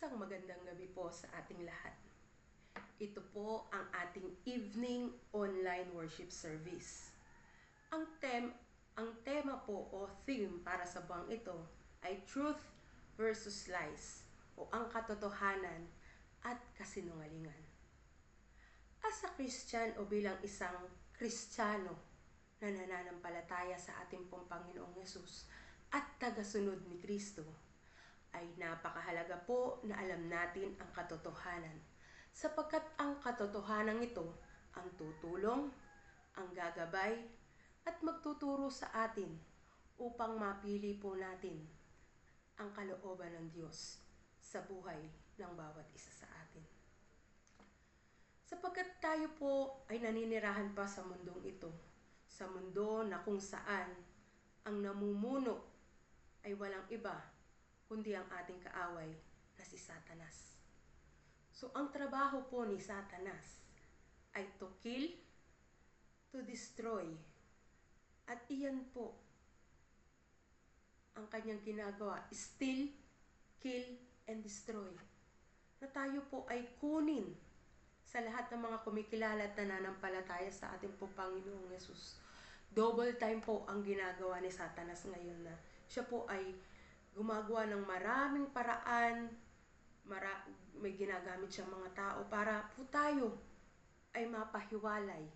Isang magandang gabi po sa ating lahat. Ito po ang ating evening online worship service. Ang tema po o theme para sa buwang ito ay Truth versus Lies o ang katotohanan at kasinungalingan. As a Christian o bilang isang Kristiyano na nananampalataya sa ating pong Panginoong Yesus at tagasunod ni Kristo, ay napakahalaga po na alam natin ang katotohanan, sapagkat ang katotohanan ito ang tutulong, ang gagabay, at magtuturo sa atin upang mapili po natin ang kalooban ng Diyos sa buhay ng bawat isa sa atin. Sapagkat tayo po ay naninirahan pa sa mundong ito, sa mundo na kung saan ang namumuno ay walang iba kundi ang ating kaaway na si Satanas. So, ang trabaho po ni Satanas ay to kill, to destroy. At iyan po ang kanyang ginagawa, steal, kill, and destroy. Na tayo po ay kunin sa lahat ng mga kumikilala at nananampalataya sa ating po Panginoong Yesus. Double time po ang ginagawa ni Satanas ngayon na siya po ay gumagawa ng maraming paraan, may ginagamit siyang mga tao para po tayo ay mapahiwalay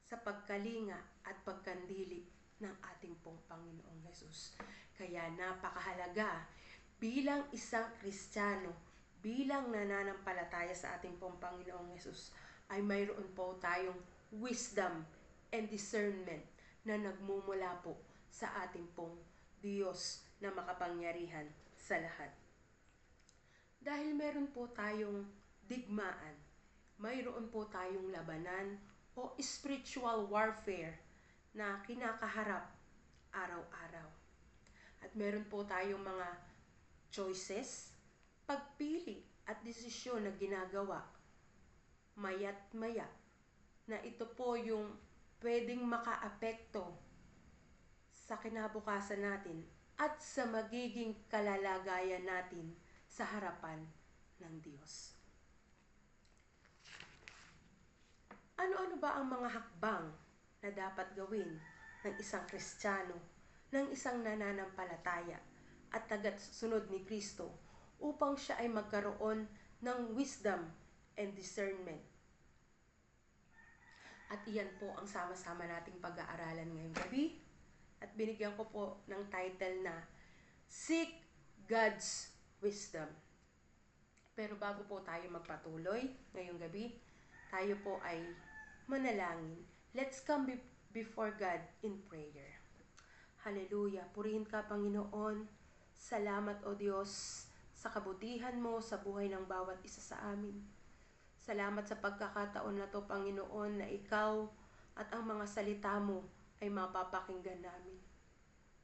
sa pagkalinga at pagkandili ng ating pong Panginoong Yesus. Kaya napakahalaga bilang isang Kristiyano, bilang nananampalataya sa ating pong Panginoong Yesus, ay mayroon po tayong wisdom and discernment na nagmumula po sa ating pong Diyos na makapangyarihan sa lahat. Dahil meron po tayong digmaan, mayroon po tayong labanan o spiritual warfare na kinakaharap araw-araw. At meron po tayong mga choices, pagpili at desisyon na ginagawa maya't maya na ito po yung pwedeng makaapekto sa kinabukasan natin at sa magiging kalalagayan natin sa harapan ng Diyos. Ano-ano ba ang mga hakbang na dapat gawin ng isang Kristiyano, ng isang nananampalataya at tagasunod ni Kristo upang siya ay magkaroon ng wisdom and discernment? At iyan po ang sama-sama nating pag-aaralan ngayong gabi. At binigyan ko po ng title na Seek God's Wisdom. Pero bago po tayo magpatuloy ngayong gabi, tayo po ay manalangin. Let's come before God in prayer. Hallelujah! Purihin ka, Panginoon. Salamat, O Diyos, sa kabutihan mo sa buhay ng bawat isa sa amin. Salamat sa pagkakataon na to, Panginoon, na ikaw at ang mga salita mo ay mapapakinggan namin.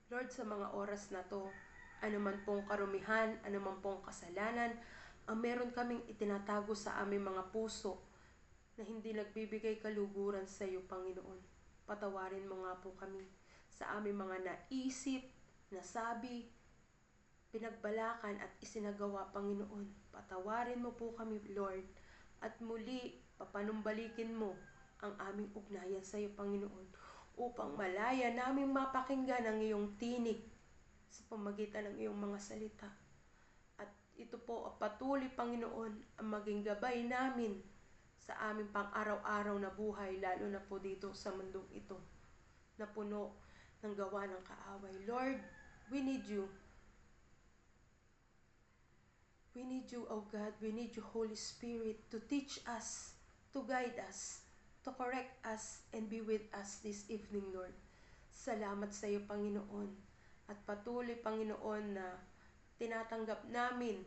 Lord, sa mga oras na to, anuman pong karumihan, anuman pong kasalanan, ang meron kaming itinatago sa aming mga puso na hindi nagbibigay kaluguran sa iyo, Panginoon. Patawarin mo nga po kami sa aming mga naisip, nasabi, pinagbalakan at isinagawa, Panginoon. Patawarin mo po kami, Lord, at muli papanumbalikin mo ang aming ugnayan sa iyo, Panginoon, upang malaya naming mapakinggan ang iyong tinig sa pamagitan ng iyong mga salita. At ito po patuloy, Panginoon, ang maging gabay namin sa aming pang-araw-araw na buhay, lalo na po dito sa mundong ito na puno ng gawa ng kaaway. Lord, we need you. We need you, O God. We need you, Holy Spirit, to teach us, to guide us, to correct us, and be with us this evening, Lord. Salamat sa iyo, Panginoon. At patuloy, Panginoon, na tinatanggap namin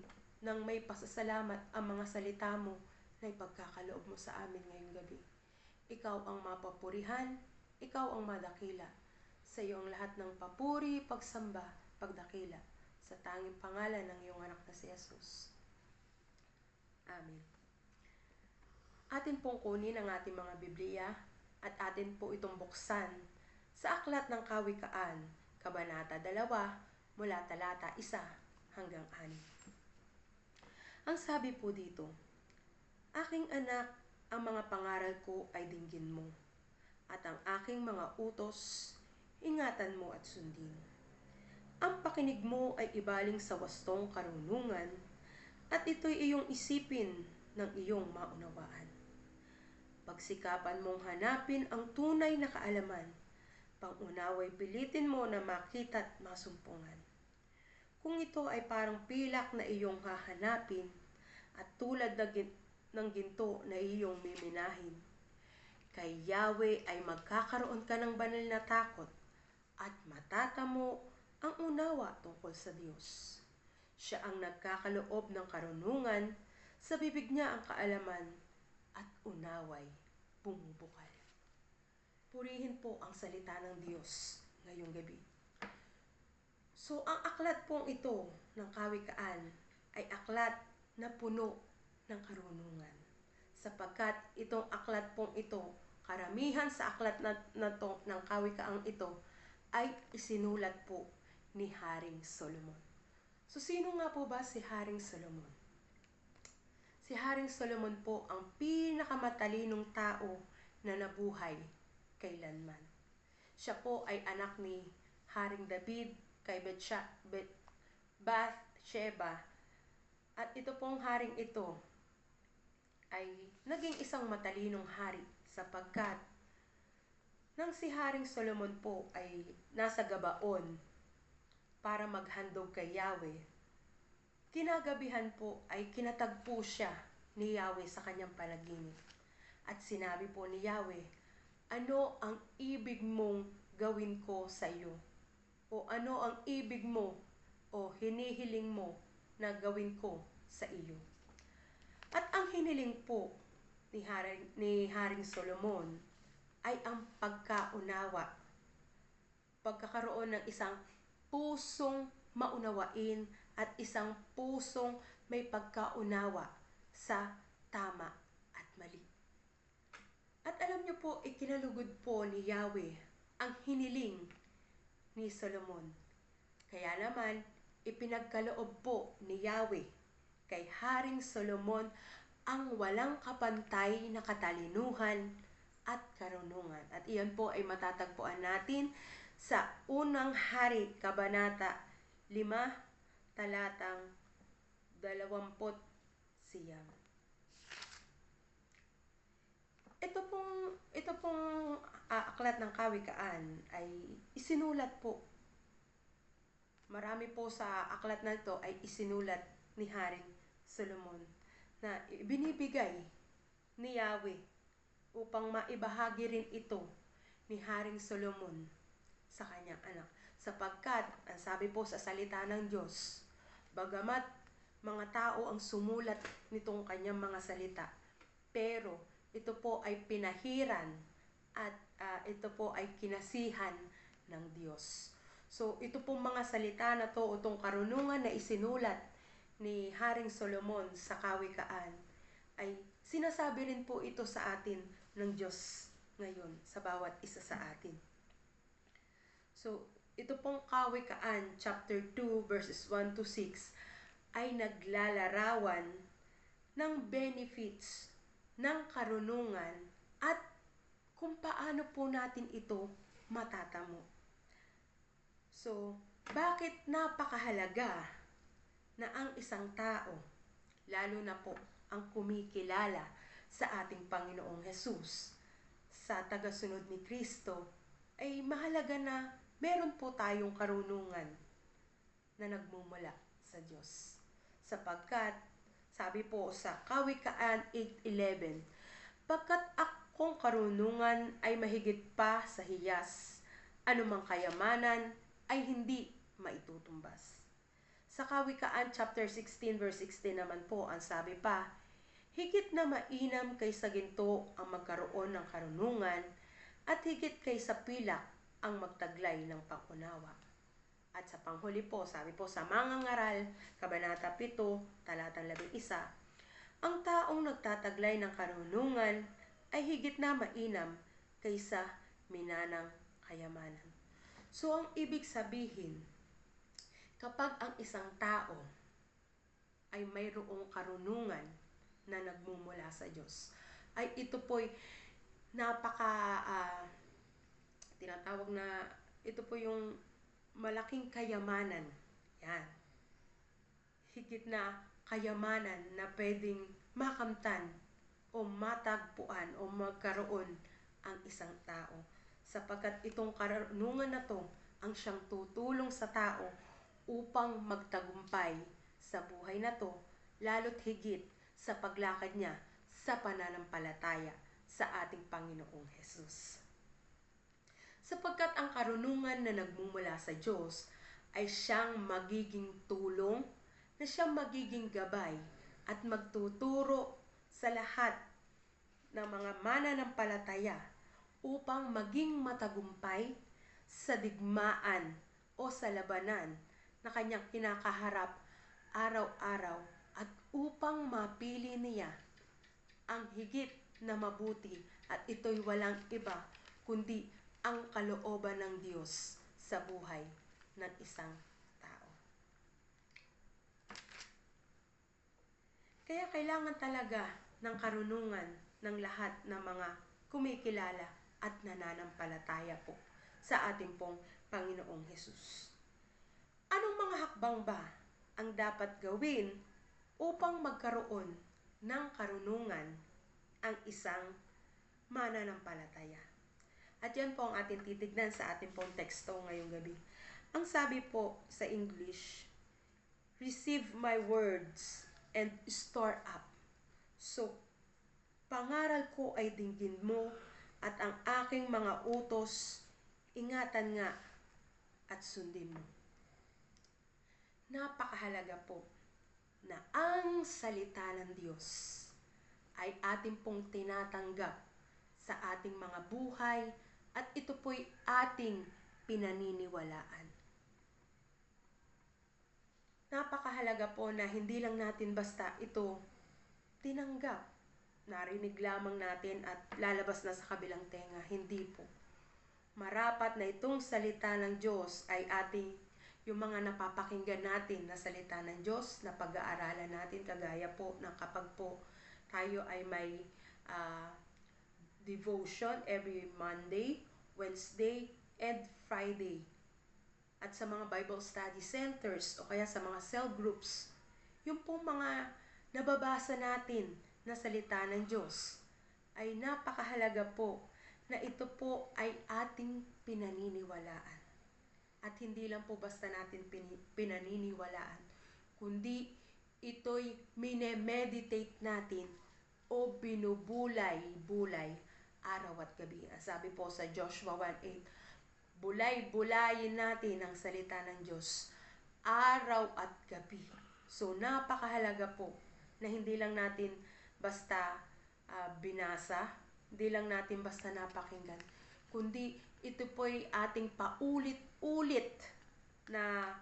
ng may pasasalamat ang mga salita mo na ipagkakaloob mo sa amin ngayong gabi. Ikaw ang mapapurihan, ikaw ang madakila. Sa iyo ang lahat ng papuri, pagsamba, pagdakila. Sa tanging pangalan ng iyong anak na si Jesus. Amen. Atin pong kunin ang ating mga Biblia at atin po itong buksan sa Aklat ng Kawikaan, Kabanata 2, mula talata 1 hanggang 6. Ang sabi po dito, "Aking anak, ang mga pangaral ko ay dinggin mo, at ang aking mga utos, ingatan mo at sundin. Ang pakinig mo ay ibaling sa wastong karunungan, at ito'y iyong isipin ng iyong maunawaan. Pagsikapan mong hanapin ang tunay na kaalaman, pangunaway pilitin mo na makita't masumpungan. Kung ito ay parang pilak na iyong hahanapin, at tulad ng ginto na iyong miminahin, kay Yahweh ay magkakaroon ka ng banal na takot at matatamo ang unawa tungkol sa Diyos. Siya ang nagkakaloob ng karunungan, sa bibig niya ang kaalaman at unaway bumubukal." Purihin po ang salita ng Diyos ngayong gabi. So, ang aklat pong ito ng Kawikaan ay aklat na puno ng karunungan. Sapagkat itong aklat pong ito, karamihan sa aklat ng Kawikaang ito ay isinulat po ni Haring Solomon. So, sino nga po ba si Haring Solomon? Si Haring Solomon po ang pinakamatalinong tao na nabuhay kailanman. Siya po ay anak ni Haring David kay Bathsheba, at ito pong haring ito ay naging isang matalinong hari sapagkat nang si Haring Solomon po ay nasa Gabaon para maghandog kay Yahweh, kinagabihan po ay kinatagpo siya ni Yahweh sa kanyang panaginip. At sinabi po ni Yahweh, "Ano ang ibig mong gawin ko sa iyo? O ano ang ibig mo o hinihiling mo na gawin ko sa iyo?" At ang hiniling po ni Haring Solomon ay ang pagkaunawa, pagkakaroon ng isang pusong maunawain at isang pusong may pagkaunawa sa tama at mali. At alam niyo po, ikinalugod po ni Yahweh ang hiniling ni Solomon. Kaya naman, ipinagkaloob po ni Yahweh kay Haring Solomon ang walang kapantay na katalinuhan at karunungan. At iyan po ay matatagpuan natin sa Unang Hari, Kabanata 5, talatang 20. Ito pong aklat ng Kawikaan ay isinulat po. Marami po sa aklat na ito ay isinulat ni Haring Solomon na binibigay ni Yahweh upang maibahagi rin ito ni Haring Solomon sa kanyang anak. Sapagkat, ang sabi po sa salita ng Diyos, bagamat mga tao ang sumulat nitong kanyang mga salita, pero ito po ay pinahiran at ito po ay kinasihan ng Diyos. So, ito pong mga salita na to, itong karunungan na isinulat ni Haring Solomon sa Kawikaan, ay sinasabi rin po ito sa atin ng Diyos ngayon, sa bawat isa sa atin. So, ito pong Kawikaan, chapter 2, verses 1 to 6, ay naglalarawan ng benefits ng karunungan at kung paano po natin ito matatamo. So, bakit napakahalaga na ang isang tao, lalo na po ang kumikilala sa ating Panginoong Hesus, sa tagasunod ni Kristo, ay mahalaga na meron po tayong karunungan na nagmumula sa Diyos. Sapagkat, sabi po sa Kawikaan 8:11, "Pagkat akong karunungan ay mahigit pa sa hiyas, anumang kayamanan ay hindi maitutumbas." Sa Kawikaan chapter 16 verse 16 naman po, ang sabi pa, "Higit na mainam kaysa ginto ang magkaroon ng karunungan, at higit kaysa pilak ang magtaglay ng pangunawa." At sa panghuli po, sabi po sa Mangangaral, Kabanata 7, talatang 11, "Ang taong nagtataglay ng karunungan ay higit na mainam kaysa minanang kayamanan." So, ang ibig sabihin, kapag ang isang tao ay mayroong karunungan na nagmumula sa Diyos, ay ito po'y napaka tinatawag na ito po yung malaking kayamanan. Yan. Higit na kayamanan na pwedeng makamtan o matagpuan o magkaroon ang isang tao. Sapagkat itong karunungan na to ang siyang tutulong sa tao upang magtagumpay sa buhay na to, lalo't higit sa paglakad niya sa pananampalataya sa ating Panginoong Hesus. Sapagkat ang karunungan na nagmumula sa Diyos ay siyang magiging tulong, na siyang magiging gabay at magtuturo sa lahat ng mga mananampalataya upang maging matagumpay sa digmaan o sa labanan na kanyang kinakaharap araw-araw, at upang mapili niya ang higit na mabuti, at ito'y walang iba kundi ang kalooban ng Diyos sa buhay ng isang tao. Kaya kailangan talaga ng karunungan ng lahat ng mga kumikilala at nananampalataya po sa ating pong Panginoong Hesus. Anong mga hakbang ba ang dapat gawin upang magkaroon ng karunungan ang isang mananampalataya? At yan po ang ating titignan sa ating pong teksto ngayong gabi. Ang sabi po sa English, receive my words and store up. So, pangaral ko ay dinggin mo, at ang aking mga utos, ingatan nga at sundin mo. Napakahalaga po na ang salita ng Diyos ay ating pong tinatanggap sa ating mga buhay, at ito po'y ating pinaniniwalaan. Napakahalaga po na hindi lang natin basta ito tinanggap, narinig lamang natin at lalabas na sa kabilang tenga. Hindi po. Marapat na itong salita ng Diyos ay ating, yung mga napapakinggan natin na salita ng Diyos, na pag-aaralan natin, kagaya po na kapag po tayo ay may devotion every Monday, Wednesday, and Friday. At sa mga Bible study centers o kaya sa mga cell groups, yung pong mga nababasa natin na salita ng Diyos ay napakahalaga po na ito po ay ating pinaniniwalaan. At hindi lang po basta natin pinaniniwalaan, kundi ito'y minemeditate natin o binubulay-bulay araw at gabi. Sabi po sa Joshua 1:8, bulay-bulayin natin ang salita ng Diyos araw at gabi. So napakahalaga po na hindi lang natin basta binasa, hindi lang natin basta napakinggan, kundi ito po'y ating paulit-ulit na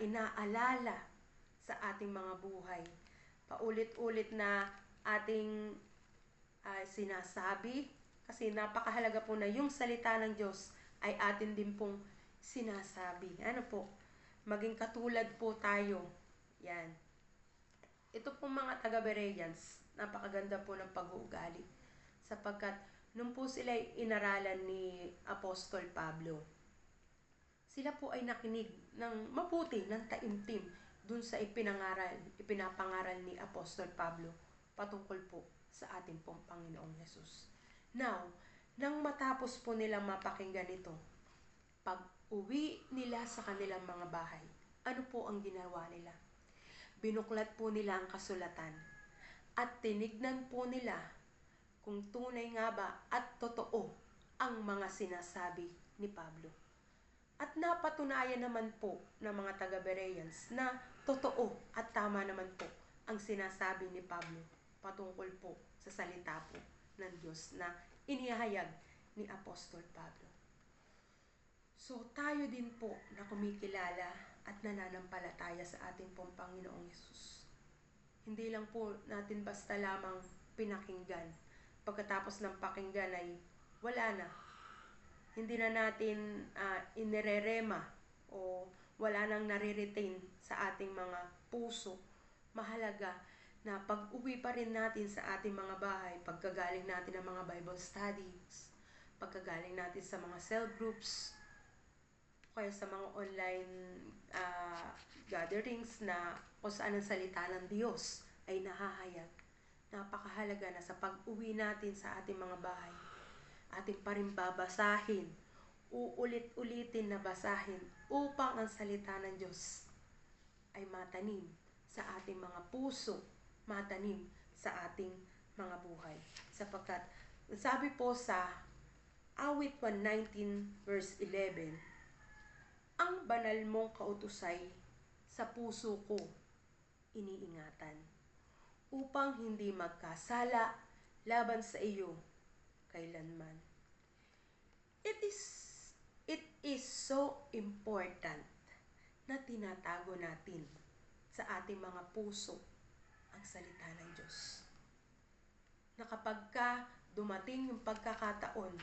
inaalala sa ating mga buhay. Paulit-ulit na ating sinasabi, kasi napakahalaga po na yung salita ng Diyos ay atin din pong sinasabi. Ano po? Maging katulad po tayo. Yan. Ito pong mga taga-Bereans, napakaganda po ng pag-uugali. Sapagkat nung po sila inaralan ni Apostol Pablo, sila po ay nakinig ng mabuti, ng taimtim dun sa ipinapangaral ni Apostol Pablo patungkol po sa ating pong Panginoong Hesus. Now, nang matapos po nilang mapakinggan ito, pag uwi nila sa kanilang mga bahay, ano po ang ginawa nila? Binuklat po nila ang kasulatan at tinignan po nila kung tunay nga ba at totoo ang mga sinasabi ni Pablo. At napatunayan naman po ng mga taga-Bereans na totoo at tama naman po ang sinasabi ni Pablo patungkol po sa salita po ng Diyos na inihayag ni Apostol Pablo. So tayo din po na kumikilala at nananampalataya sa ating pong Panginoong Hesus, hindi lang po natin basta lamang pinakinggan. Pagkatapos ng pakinggan ay wala na. Hindi na natin inirerema o wala nang nare-retain sa ating mga puso, mahalaga na pag-uwi pa rin natin sa ating mga bahay, pagkagaling natin ng mga Bible studies, pagkagaling natin sa mga cell groups, kaya sa mga online gatherings na kung saan ang salita ng Diyos ay nahahayag. Napakahalaga na sa pag-uwi natin sa ating mga bahay, ating pa rin babasahin, uulit-ulitin na basahin upang ang salita ng Diyos ay matanim sa ating mga puso, matanim sa ating mga buhay. Sapagkat sabi po sa Awit 119 verse 11, ang banal mong kautusay sa puso ko iniingatan, upang hindi magkasala laban sa iyo kailanman. It is so important na tinatago natin sa ating mga puso ang salita ng Diyos. Na kapag dumating yung pagkakataon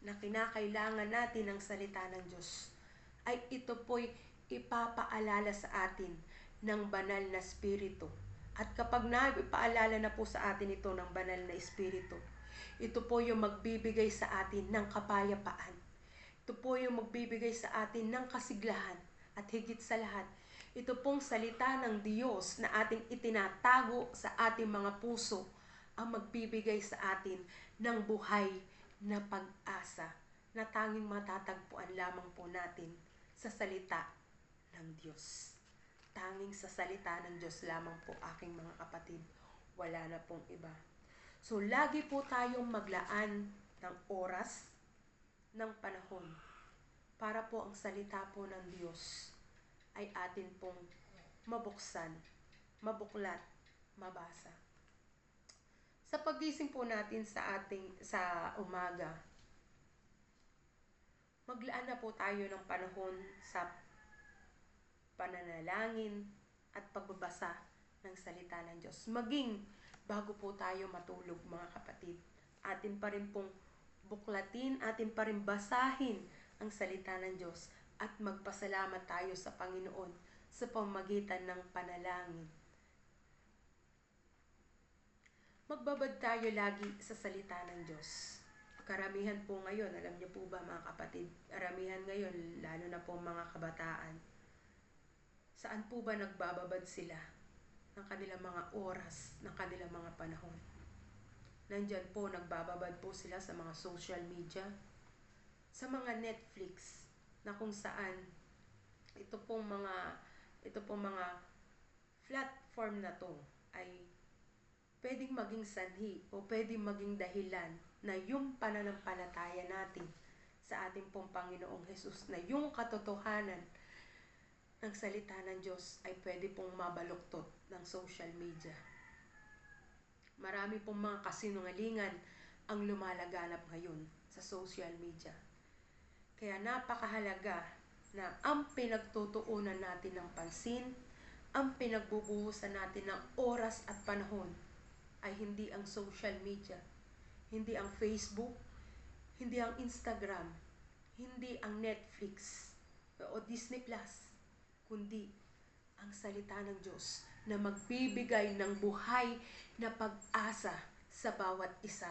na kinakailangan natin ang salita ng Diyos, ay ito po'y ipapaalala sa atin ng banal na Espiritu. At kapag naipaalala na po sa atin ito ng banal na Espiritu, ito po yung magbibigay sa atin ng kapayapaan. Ito po yung magbibigay sa atin ng kasiglahan. At higit sa lahat, ito pong salita ng Diyos na ating itinatago sa ating mga puso ang magbibigay sa atin ng buhay na pag-asa na tanging matatagpuan lamang po natin sa salita ng Diyos. Tanging sa salita ng Diyos lamang po, aking mga kapatid. Wala na pong iba. So, lagi po tayong maglaan ng oras, ng panahon, para po ang salita po ng Diyos ay atin pong mabuksan, mabuklat, mabasa. Sa pagising po natin sa umaga, maglaan na po tayo ng panahon sa pananalangin at pagbabasa ng salita ng Diyos. Maging bago po tayo matulog, mga kapatid, atin pa rin pong buklatin, atin pa rin basahin ang salita ng Diyos at magpasalamat tayo sa Panginoon sa pamamagitan ng panalangin. Magbabad tayo lagi sa salita ng Diyos. Karamihan po ngayon, alam niyo po ba mga kapatid, karamihan ngayon, lalo na po mga kabataan, saan po ba nagbababad sila ng kanilang mga oras, ng kanilang mga panahon? Nandyan po, nagbababad po sila sa mga social media, sa mga Netflix, na kung saan ito pong mga platform na to ay pwedeng maging sanhi o pwedeng maging dahilan na yung pananampalataya natin sa ating pong Panginoong Hesus, na yung katotohanan ng salita ng Diyos ay pwede pong mabaluktot ng social media. Marami pong mga kasinungalingan ang lumalaganap ngayon sa social media. Kaya napakahalaga na ang pinagtutuunan natin ng pansin, ang pinagbubuhusan natin ng oras at panahon ay hindi ang social media, hindi ang Facebook, hindi ang Instagram, hindi ang Netflix o Disney Plus, kundi ang salita ng Diyos na magbibigay ng buhay na pag-asa sa bawat isa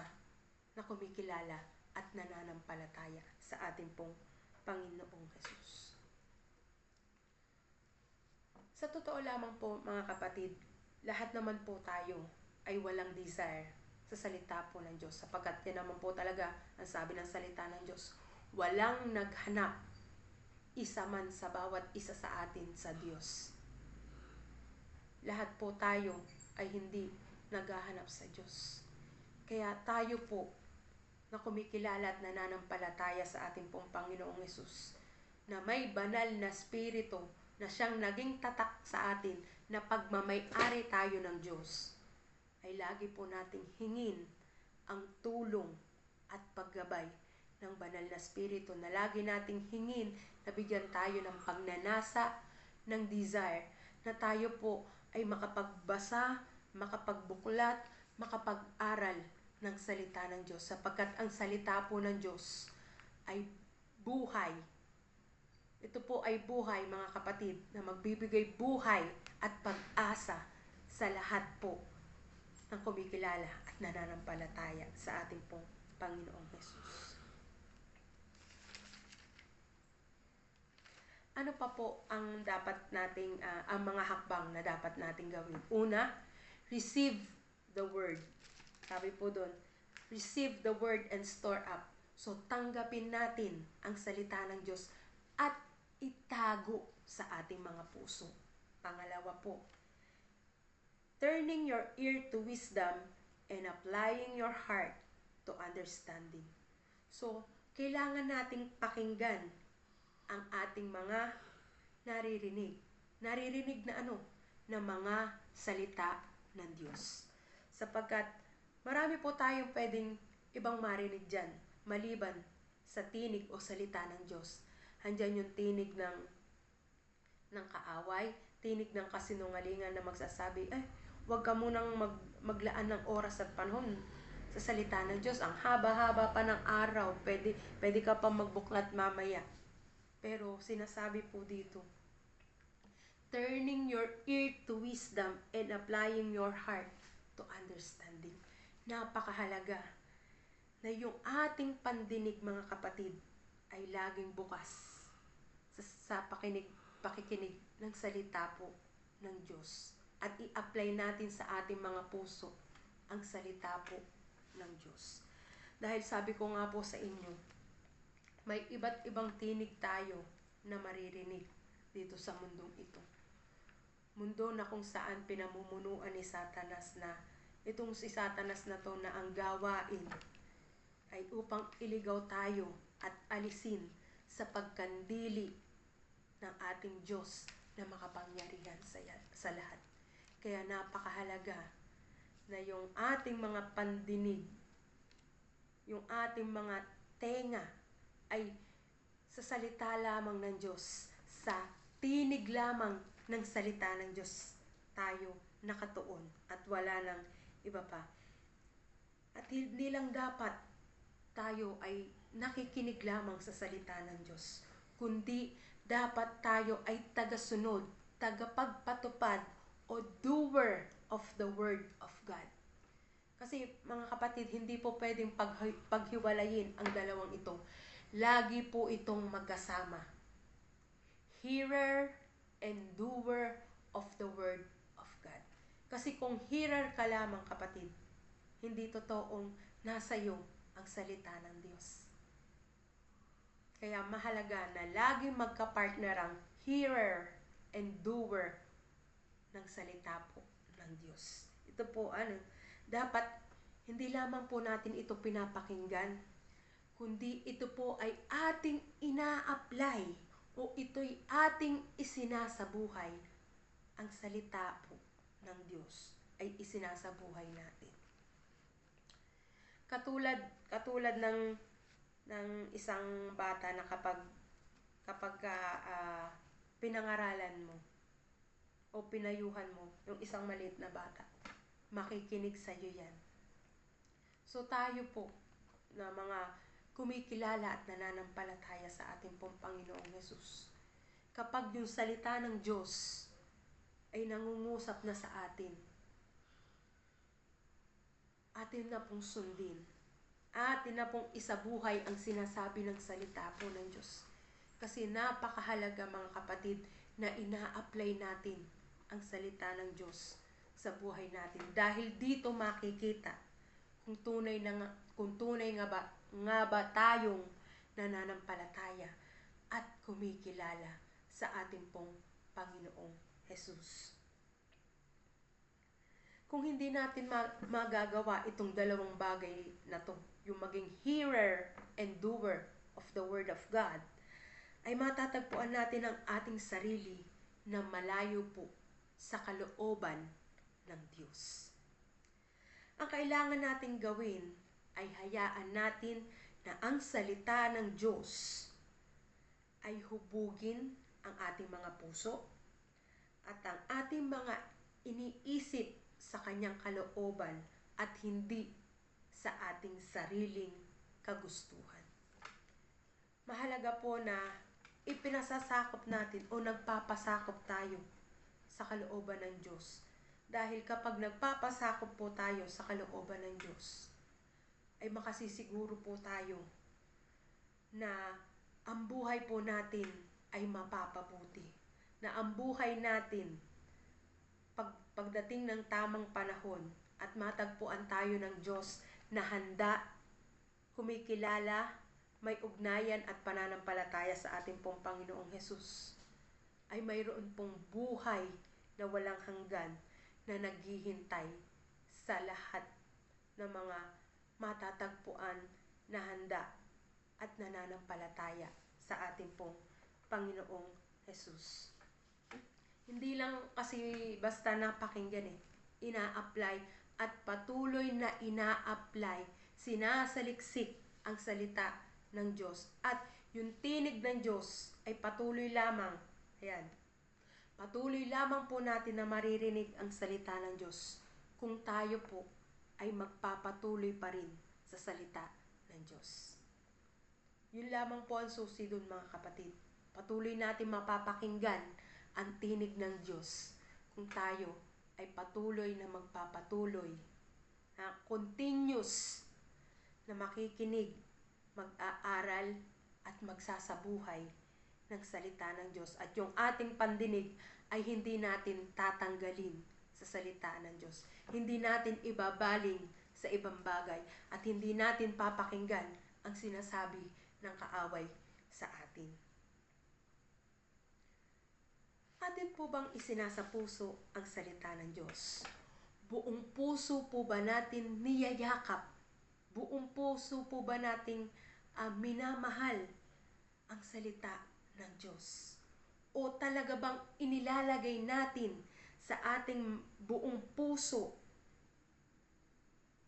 na kumikilala at nananampalataya sa ating pong Panginoong Hesus. Sa totoo lamang po mga kapatid, lahat naman po tayo ay walang desire sa salita po ng Diyos, sapagkat yan naman po talaga ang sabi ng salita ng Diyos, walang naghanap isa man sa bawat isa sa atin sa Diyos. Lahat po tayo ay hindi naghahanap sa Diyos. Kaya tayo po na kumikilala at nananampalataya sa ating pong Panginoong Hesus, na may banal na Espiritu na siyang naging tatak sa atin na pagmamay-ari tayo ng Diyos, ay lagi po nating hingin ang tulong at paggabay ng banal na Espiritu, na lagi nating hingin na bigyan tayo ng pagnanasa, ng desire, na tayo po ay makapagbasa, makapagbuklat, makapag-aral ng salita ng Diyos, sapagkat ang salita po ng Diyos ay buhay Ito po ay buhay, mga kapatid, na magbibigay buhay at pag-asa sa lahat po ng kumikilala at nananampalataya sa ating pong Panginoong Hesus. Ano pa po ang dapat nating, ang mga hakbang na dapat nating gawin? Una, receive the word. Sabi po doon, receive the word and store up. So, tanggapin natin ang salita ng Diyos at itago sa ating mga puso. Pangalawa po, turning your ear to wisdom and applying your heart to understanding. So, kailangan nating pakinggan ang ating mga naririnig. Naririnig na ano? Na mga salita ng Diyos. Sapagkat marami po tayong pwedeng ibang marinig dyan, maliban sa tinig o salita ng Diyos. Handyan yung tinig ng kaaway, tinig ng kasinungalingan na magsasabi, huwag ka munang maglaan ng oras at panahon sa salita ng Diyos. Ang haba-haba pa ng araw, pwede ka pa magbuklat mamaya. Pero sinasabi po dito, turning your ear to wisdom and applying your heart to understanding. Napakahalaga na yung ating pandinig, mga kapatid, ay laging bukas sa pakikinig ng salita po ng Diyos. At i-apply natin sa ating mga puso ang salita po ng Diyos. Dahil sabi ko nga po sa inyo, may iba't ibang tinig tayo na maririnig dito sa mundong ito. Mundo na kung saan pinamumunuan ni Satanas, na itong si Satanas na to na ang gawain ay upang iligaw tayo at alisin sa pagkandili ng ating Diyos na makapangyarihan sa lahat. Kaya napakahalaga na yung ating mga pandinig, yung ating mga tenga ay sa salita lamang ng Diyos, sa tinig lamang ng salita ng Diyos tayo nakatuon at wala nang iba pa. At hindi lang dapat tayo ay nakikinig lamang sa salita ng Diyos, kundi dapat tayo ay tagasunod, tagapagpatupad o doer of the Word of God. Kasi mga kapatid, hindi po pwedeng paghiwalayin ang dalawang ito. Lagi po itong magkasama. Hearer and doer of the Word of God. Kasi kung hearer ka lamang, kapatid, hindi totoong nasa iyo ang salita ng Diyos. Kaya mahalaga na laging magka-partner ang hearer and doer ng salita po ng Diyos. Ito po dapat hindi lamang po natin ito pinapakinggan, kundi ito po ay ating ina-apply o ito'y ating isinasabuhay. Ang salita po ng Diyos ay isinasabuhay natin. Katulad ng isang bata na kapag pinangaralan mo o pinayuhan mo yung isang maliit na bata, makikinig sa iyo yan. So tayo po na mga kumikilala at nananampalataya sa ating pong Panginoong Hesus, kapag yung salita ng Diyos ay nangungusap na sa atin na pong sundin, atin na pong isabuhay ang sinasabi ng salita po ng Diyos. Kasi napakahalaga, mga kapatid, na ina-apply natin ang salita ng Diyos sa buhay natin. Dahil dito makikita kung tunay nga ba tayong nananampalataya at kumikilala sa ating pong Panginoong Hesus. Kung hindi natin magagawa itong dalawang bagay na to, yung maging hearer and doer of the Word of God, ay matatagpuan natin ang ating sarili na malayo po sa kalooban ng Diyos. Ang kailangan nating gawin ay hayaan natin na ang salita ng Diyos ay hubugin ang ating mga puso at ang ating mga iniisip sa kanyang kalooban at hindi sa ating sariling kagustuhan. Mahalaga po na ipinasasakop natin o nagpapasakop tayo sa kalooban ng Diyos. Dahil kapag nagpapasakop po tayo sa kalooban ng Diyos, ay makasisiguro po tayo na ang buhay po natin ay mapapabuti. Na ang buhay natin, pagdating ng tamang panahon at matagpuan tayo ng Diyos na handa, kumikilala, may ugnayan at pananampalataya sa ating pong Panginoong Hesus, ay mayroon pong buhay na walang hanggan na naghihintay sa lahat ng mga matatagpuan na handa at nananampalataya sa ating pong Panginoong Hesus. Hindi lang kasi basta napakinggan ina-apply at patuloy na ina-apply, sinasaliksik ang salita ng Diyos. At yung tinig ng Diyos ay patuloy lamang, patuloy lamang po natin na maririnig ang salita ng Diyos kung tayo po ay magpapatuloy pa rin sa salita ng Diyos. Yun lamang po ang susi dun, mga kapatid. Patuloy natin mapapakinggan ang tinig ng Diyos kung tayo ay patuloy na magpapatuloy, continuous na makikinig, mag-aaral at magsasabuhay ng salita ng Diyos. At yung ating pandinig ay hindi natin tatanggalin sa salita ng Diyos. Hindi natin ibabaling sa ibang bagay at hindi natin papakinggan ang sinasabi ng kaaway sa atin. Atin po bang isinasapuso ang salita ng Diyos? Buong puso po ba natin niyayakap? Buong puso po ba nating minamahal ang salita ng Diyos? O talaga bang inilalagay natin sa ating buong puso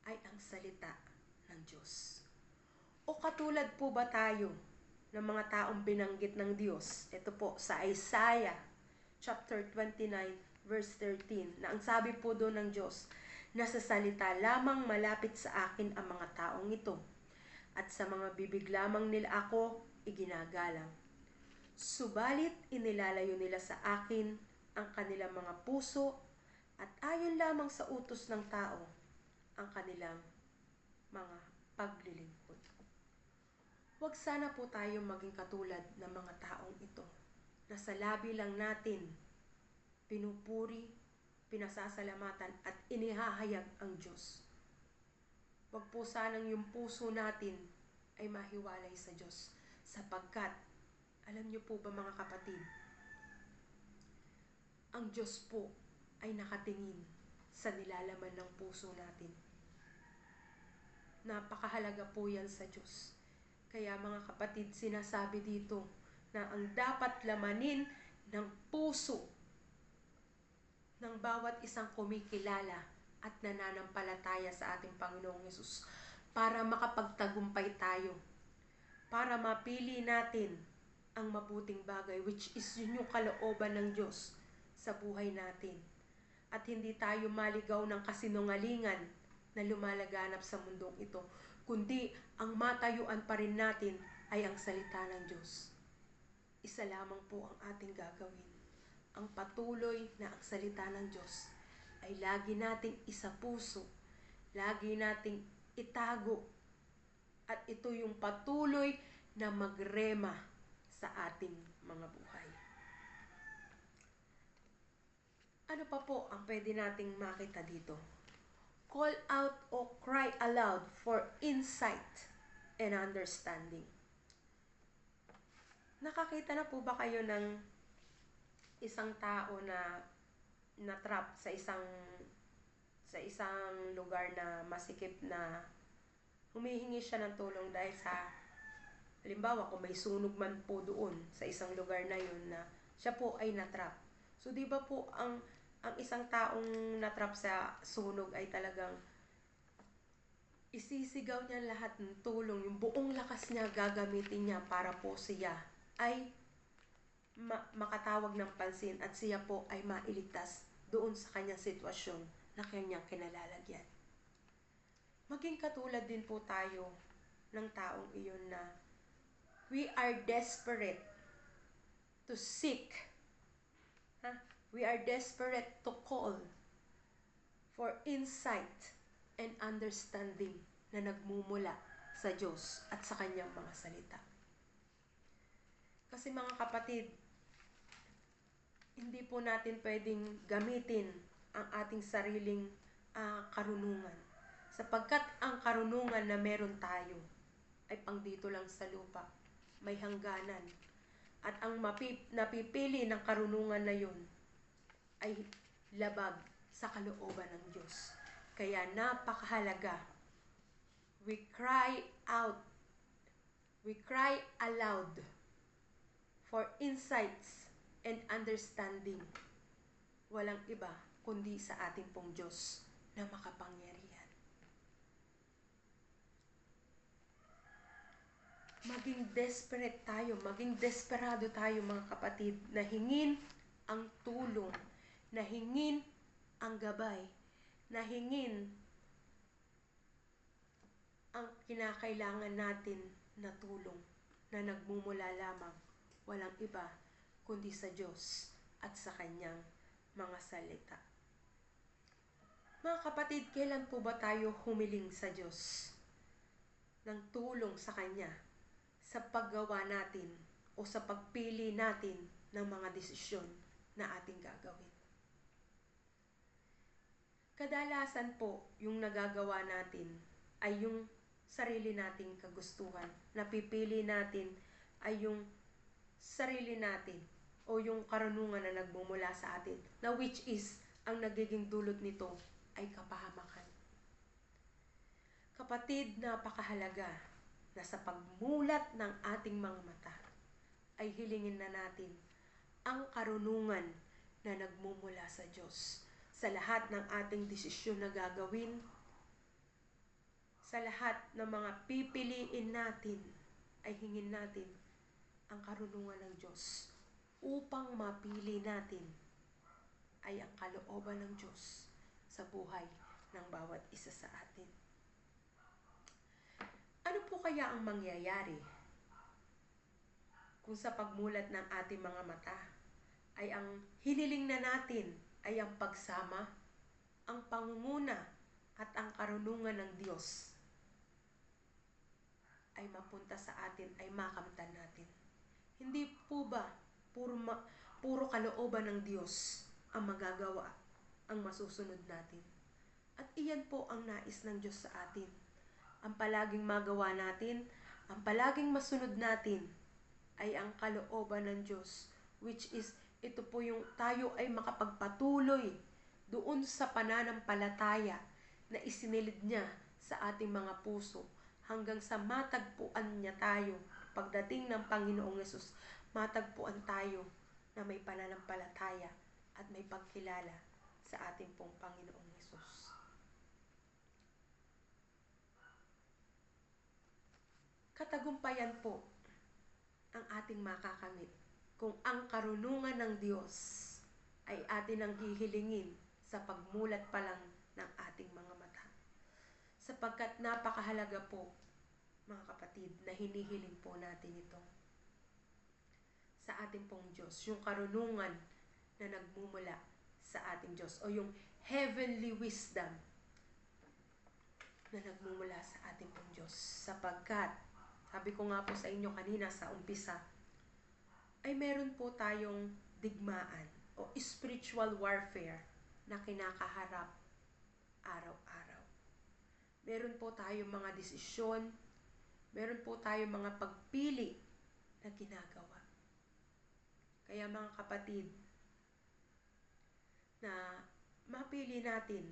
ay ang salita ng Diyos? O katulad po ba tayo ng mga taong binanggit ng Diyos? Ito po sa Isaiah chapter 29 verse 13 na ang sabi po doon ng Diyos, nasa salita lamang malapit sa akin ang mga taong ito, at sa mga bibig lamang nila ako iginagalang. Subalit inilalayo nila sa akin ang kanilang mga puso, at ayon lamang sa utos ng tao ang kanilang mga paglilingkod. Huwag sana po tayong maging katulad ng mga taong ito, na sa labi lang natin pinupuri, pinasasalamatan at inihahayag ang Diyos. Huwag po sanang yung puso natin ay mahiwalay sa Diyos, sapagkat alam niyo po ba, mga kapatid, ang Diyos po ay nakatingin sa nilalaman ng puso natin. Napakahalaga po yan sa Diyos. Kaya mga kapatid, sinasabi dito na ang dapat lamanin ng puso ng bawat isang kumikilala at nananampalataya sa ating Panginoong Hesus para makapagtagumpay tayo, para mapili natin ang mabuting bagay, which is yun yung kalooban ng Diyos sa buhay natin. At hindi tayo maligaw ng kasinungalingan na lumalaganap sa mundong ito, kundi ang matayuan pa rin natin ay ang salita ng Diyos. Isa lamang po ang ating gagawin. Ang patuloy na ang salita ng Diyos ay lagi nating isapuso, lagi nating itago, at ito yung patuloy na magrema sa ating mga buhay. Ano pa po ang pwede nating makita dito? Call out o cry aloud for insight and understanding. Nakakita na po ba kayo ng isang tao na na-trap sa isang lugar na masikip, na humihingi siya ng tulong dahil sa, halimbawa kung may sunog man po doon sa isang lugar na yun, na siya po ay na-trap. So di ba po ang isang taong na-trap sa sunog ay talagang isisigaw niya lahat ng tulong, yung buong lakas niya gagamitin niya para po siya ay makatawag ng pansin at siya po ay mailigtas doon sa kanyang sitwasyon na kanyang kinalalagyan. Maging katulad din po tayo ng taong iyon na we are desperate to seek. We are desperate to call for insight and understanding na nagmumula sa Diyos at sa Kanyang mga salita. Kasi mga kapatid, hindi po natin pwedeng gamitin ang ating sariling karunungan. Sapagkat ang karunungan na meron tayo ay pang dito lang sa lupa. May hangganan. At ang napipili ng karunungan na yun ay labag sa kalooban ng Diyos. Kaya napakahalaga. We cry aloud for insights and understanding. Walang iba kundi sa ating pong Diyos na makapangyarihan. Maging desperate tayo, maging desperado tayo mga kapatid, na hingin ang tulong, na hingin ang gabay, na hingin ang kinakailangan natin na tulong na nagmumula lamang walang iba kundi sa Diyos at sa Kanyang mga salita. Mga kapatid, kailan po ba tayo humiling sa Diyos ng tulong sa Kanya sa paggawa natin o sa pagpili natin ng mga desisyon na ating gagawin? Kadalasan po yung nagagawa natin ay yung sarili nating kagustuhan. Napipili natin ay yung sarili natin o yung karunungan na nagmumula sa atin, na which is ang nagiging dulot nito ay kapahamakan. Kapatid, napakahalaga na sa pagmulat ng ating mga mata ay hilingin na natin ang karunungan na nagmumula sa Diyos. Sa lahat ng ating desisyon na gagawin, sa lahat ng mga pipiliin natin, ay hingin natin ang karunungan ng Diyos upang mapili natin ay ang kalooban ng Diyos sa buhay ng bawat isa sa atin. Ano po kaya ang mangyayari kung sa pagmulat ng ating mga mata ay ang hiniling na natin ay ang pagsama, ang pangunguna at ang karunungan ng Diyos ay mapunta sa atin, ay makamtan natin? Hindi po ba puro kalooban ng Diyos ang magagawa, ang masusunod natin? At iyan po ang nais ng Diyos sa atin. Ang palaging magawa natin, ang palaging masunod natin ay ang kalooban ng Diyos, which is ito po yung tayo ay makapagpatuloy doon sa pananampalataya na isinilid niya sa ating mga puso hanggang sa matagpuan niya tayo. Pagdating ng Panginoong Yesus, matagpuan tayo na may pananampalataya at may pagkilala sa ating pong Panginoong Yesus. Katagumpayan po ang ating makakamit kung ang karunungan ng Diyos ay atin ang hihilingin sa pagmulat pa lang ng ating mga mata. Sapagkat napakahalaga po, mga kapatid, na hinihiling po natin ito sa ating pong Diyos, yung karunungan na nagmumula sa ating Diyos o yung heavenly wisdom na nagmumula sa ating pong Diyos. Sapagkat, sabi ko nga po sa inyo kanina sa umpisa, ay meron po tayong digmaan o spiritual warfare na kinakaharap araw-araw. Meron po tayong mga desisyon, meron po tayong mga pagpili na ginagawa. Kaya mga kapatid, na mapili natin,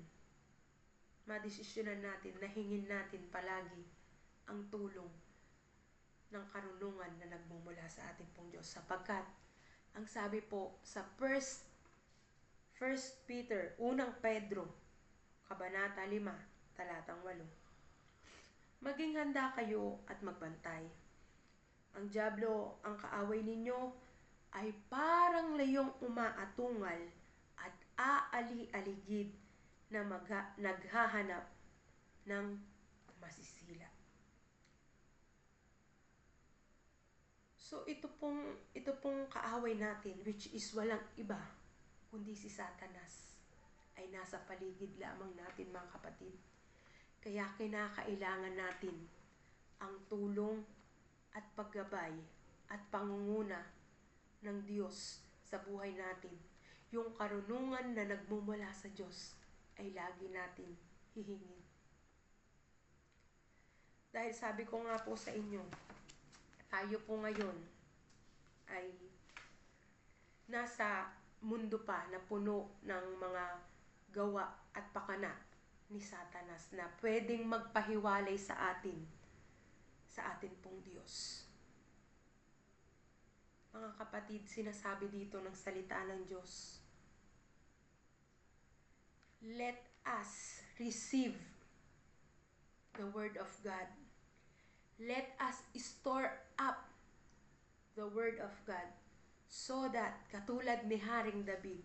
madesisyonan natin, na hingin natin palagi ang tulong ng karunungan na nagmumula sa ating pong Diyos. Sapagkat, ang sabi po sa 1 Peter, unang Pedro, Kabanata 5, talatang 8. Maging handa kayo at magbantay. Ang dyablo, ang kaaway ninyo, ay parang layong umaatungal at aali-aligid na naghahanap ng masisila. So ito pong kaaway natin, which is walang iba kundi si Satanas, ay nasa paligid lamang natin, mga kapatid. Kaya kinakailangan natin ang tulong at paggabay at pangunguna ng Diyos sa buhay natin. Yung karunungan na nagmumula sa Diyos ay lagi natin hihingin. Dahil sabi ko nga po sa inyo, tayo po ngayon ay nasa mundo pa na puno ng mga gawa at pakana ni Satanas na pwedeng magpahiwalay sa atin pong Diyos. Mga kapatid, sinasabi dito ng salita ng Diyos, let us receive the Word of God. Let us store up the Word of God so that, katulad ni Haring David,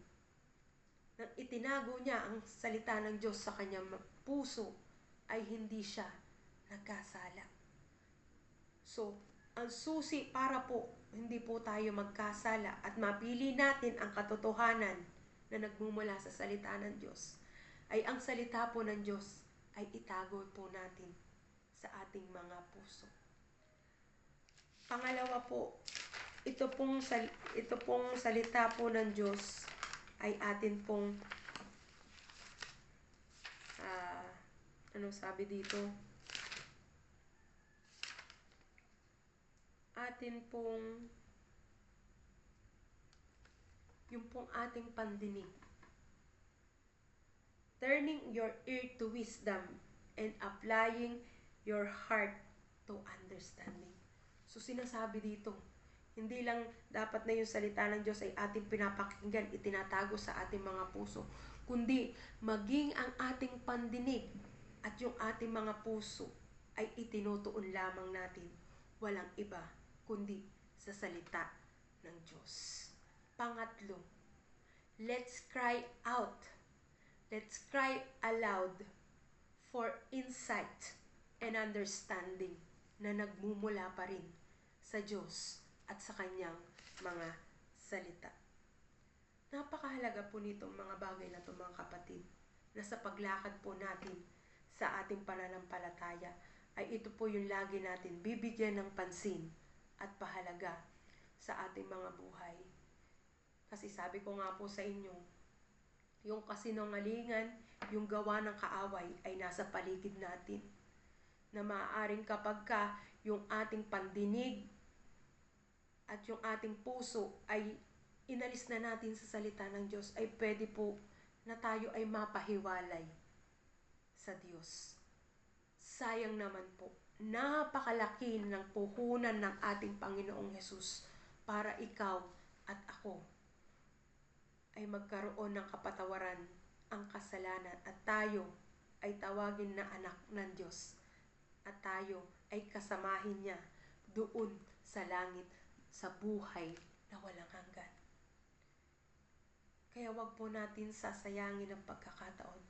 nang itinago niya ang salita ng Diyos sa kanyang puso, ay hindi siya nagkasala. So, ang susi para po hindi po tayo magkasala at mapili natin ang katotohanan na nagmumula sa salita ng Diyos, ay ang salita po ng Diyos ay itago po natin sa ating mga puso. Pangalawa po, ito pong salita po ng Diyos ay atin pong sabi dito? Atin pong yung pong ating pandinig. Turning your ear to wisdom and applying your heart to understanding. So sinasabi dito, hindi lang dapat na yung salita ng Diyos ay ating pinapakinggan, itinatago sa ating mga puso, kundi maging ang ating pandinig at yung ating mga puso ay itinutuon lamang natin, walang iba kundi sa salita ng Diyos. Pangatlo, let's cry out. Let's cry aloud for insight and understanding na nagmumula pa rin sa Diyos at sa kanyang mga salita. Napakahalaga po nitong mga bagay na ito, mga kapatid, na sa paglakad po natin sa ating pananampalataya ay ito po yung lagi natin bibigyan ng pansin at pahalaga sa ating mga buhay. Kasi sabi ko nga po sa inyo, yung kasinungalingan, yung gawa ng kaaway ay nasa paligid natin. Na maaaring kapag yung ating pandinig at yung ating puso ay inalis na natin sa salita ng Diyos, ay pwede po na tayo ay mapahiwalay sa Diyos. Sayang naman po, napakalaki ng puhunan ng ating Panginoong Hesus para ikaw at ako ay magkaroon ng kapatawaran ang kasalanan at tayo ay tawagin na anak ng Diyos at tayo ay kasamahin niya doon sa langit sa buhay na walang hanggan. Kaya wag po natin sasayangin ang pagkakataon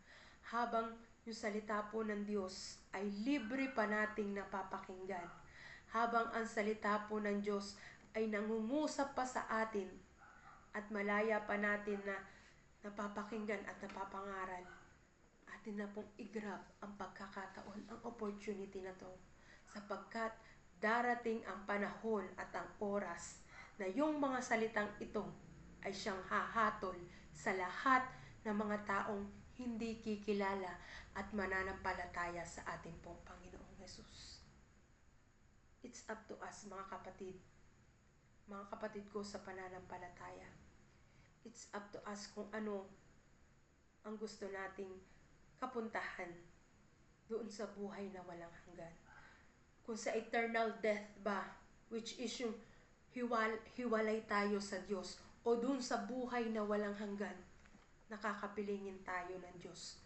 habang yung salita po ng Diyos ay libre pa nating napapakinggan, habang ang salita po ng Diyos ay nangungusap pa sa atin at malaya pa natin na napapakinggan at napapangaral, atin na pong i-grab ang pagkakataon, ang opportunity na to, sapagkat darating ang panahon at ang oras na yung mga salitang ito ay siyang hahatol sa lahat ng mga taong hindi kikilala at mananampalataya sa ating pong Panginoong Hesus. It's up to us, mga kapatid ko sa pananampalataya. It's up to us kung ano ang gusto nating kapuntahan doon sa buhay na walang hanggan. Kung sa eternal death ba, which is yung hiwalay tayo sa Diyos, o doon sa buhay na walang hanggan, nakakapilingin tayo ng Diyos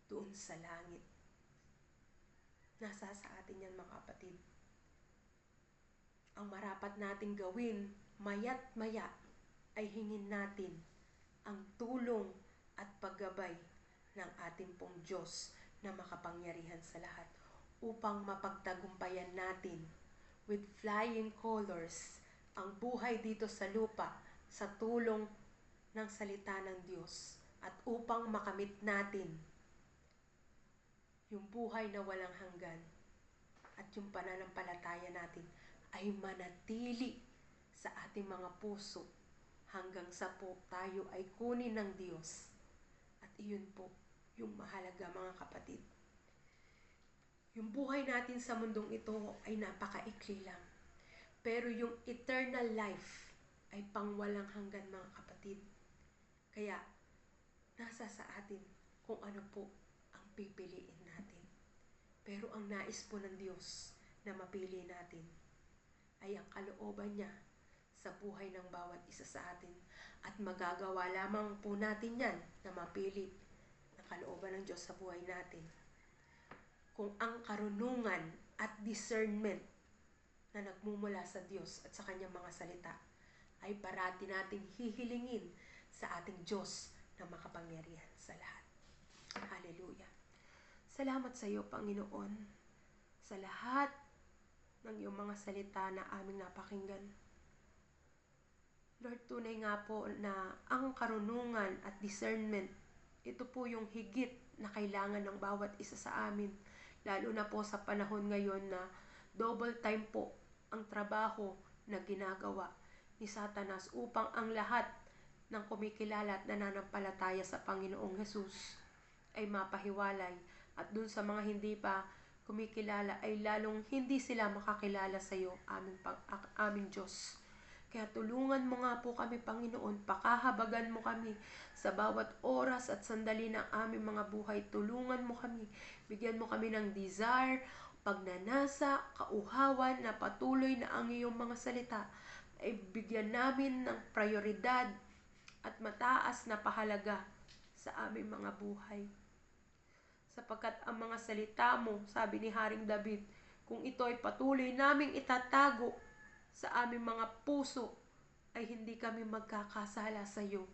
doon sa langit. Nasa sa atin yan, mga kapatid. Ang marapat nating gawin, maya't maya, ay hingin natin ang tulong at paggabay ng ating pong Diyos na makapangyarihan sa lahat upang mapagtagumpayan natin with flying colors ang buhay dito sa lupa sa tulong ng salita ng Diyos at upang makamit natin yung buhay na walang hanggan at yung pananampalataya natin ay manatili sa ating mga puso hanggang sa po tayo ay kunin ng Diyos. At iyon po yung mahalaga mga kapatid. Yung buhay natin sa mundong ito ay napakaikli lang. Pero yung eternal life ay pangwalang hanggan mga kapatid. Kaya nasa sa atin kung ano po ang pipiliin natin. Pero ang nais po ng Diyos na mapili natin ay ang kalooban niya sa buhay ng bawat isa sa atin. At magagawa lamang po natin yan na mapili ang kalooban ng Diyos sa buhay natin kung ang karunungan at discernment na nagmumula sa Diyos at sa kanyang mga salita ay parati nating hihilingin sa ating Diyos na makapangyarihan sa lahat. Hallelujah. Salamat sa iyo, Panginoon, sa lahat ng iyong mga salita na aming napakinggan. Lord, tunay nga po na ang karunungan at discernment, ito po yung higit na kailangan ng bawat isa sa amin. Lalo na po sa panahon ngayon na double time po ang trabaho na ginagawa ni Satanas upang ang lahat ng kumikilala at nananampalataya sa Panginoong Hesus ay mapahiwalay. At dun sa mga hindi pa kumikilala ay lalong hindi sila makakilala sa iyo, aming Diyos. Kaya tulungan mo nga po kami, Panginoon, pakahabagan mo kami sa bawat oras at sandali ng aming mga buhay. Tulungan mo kami, bigyan mo kami ng desire, pagnanasa, kauhawan na patuloy na ang iyong mga salita ay bigyan namin ng prioridad at mataas na pahalaga sa aming mga buhay. Sapagkat ang mga salita mo, sabi ni Haring David, kung ito ay patuloy naming itatago sa aming mga puso, ay hindi kami magkakasala sa iyo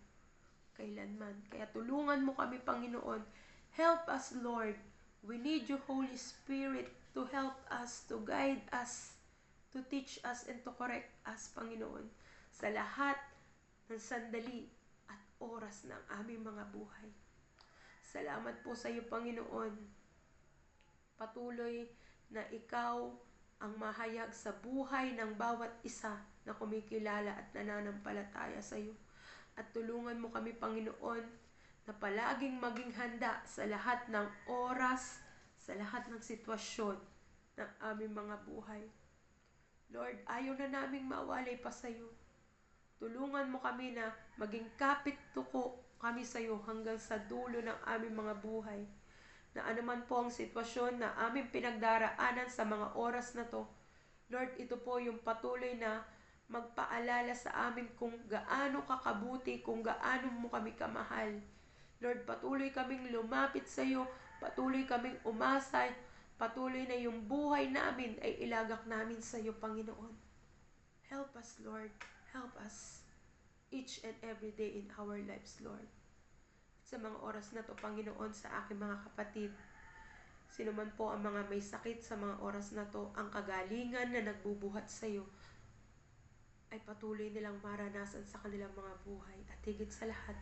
kailanman. Kaya tulungan mo kami, Panginoon. Help us, Lord. We need you, Holy Spirit, to help us, to guide us, to teach us, and to correct us, Panginoon, sa lahat ng sandali at oras ng aming mga buhay. Salamat po sa iyo, Panginoon. Patuloy na ikaw ang mahayag sa buhay ng bawat isa na kumikilala at nananampalataya sa iyo. At tulungan mo kami, Panginoon, na palaging maging handa sa lahat ng oras, sa lahat ng sitwasyon ng aming mga buhay. Lord, ayaw na naming mawalay pa sa iyo. Tulungan mo kami na maging kapit-tuko kami sa iyo hanggang sa dulo ng aming mga buhay. Na anuman po ang sitwasyon na aming pinagdaraanan sa mga oras na to, Lord, ito po yung patuloy na magpaalala sa amin kung gaano kakabuti, kung gaano mo kami kamahal. Lord, patuloy kaming lumapit sa iyo, patuloy kaming umasa, patuloy na yung buhay namin ay ilagak namin sa iyo, Panginoon. Help us, Lord. Help us each and every day in our lives, Lord. Sa mga oras na to, Panginoon, sa aking mga kapatid, sino man po ang mga may sakit sa mga oras na to, ang kagalingan na nagbubuhat sa iyo ay patuloy nilang maranasan sa kanilang mga buhay. At higit sa lahat,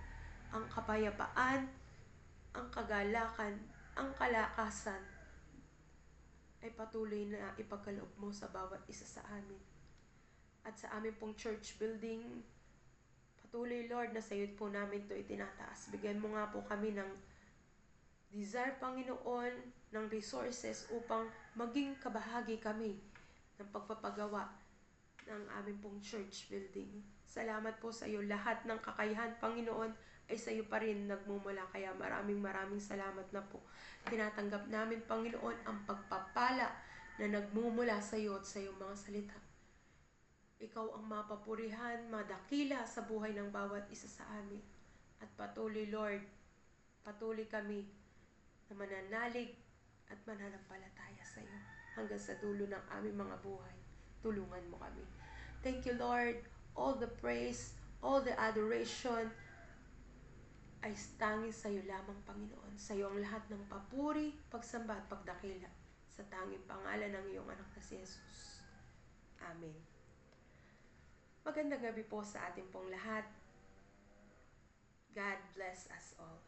ang kapayapaan, ang kagalakan, ang kalakasan ay patuloy na ipagkaloob mo sa bawat isa sa amin. At sa amin pong church building, patuloy, Lord, na sa iyo po namin ito itinataas. Bigyan mo nga po kami ng desire, Panginoon, ng resources upang maging kabahagi kami ng pagpapagawa ng aming pong church building. Salamat po sa iyo. Lahat ng kakayahan, Panginoon, ay sa iyo pa rin nagmumula. Kaya maraming salamat na po. Tinatanggap namin, Panginoon, ang pagpapala na nagmumula sa iyo at sa iyong mga salita. Ikaw ang mapapurihan, madakila sa buhay ng bawat isa sa amin. At patuloy, Lord, patuloy kami na mananalig at mananampalataya sa iyo hanggang sa dulo ng aming mga buhay. Tulungan mo kami. Thank you, Lord. All the praise, all the adoration ay tanging sa iyo lamang, Panginoon. Sa iyo ang lahat ng papuri, pagsamba at pagdakila sa tanging pangalan ng iyong anak na si Jesus. Amen. Magandang gabi po sa ating pong lahat. God bless us all.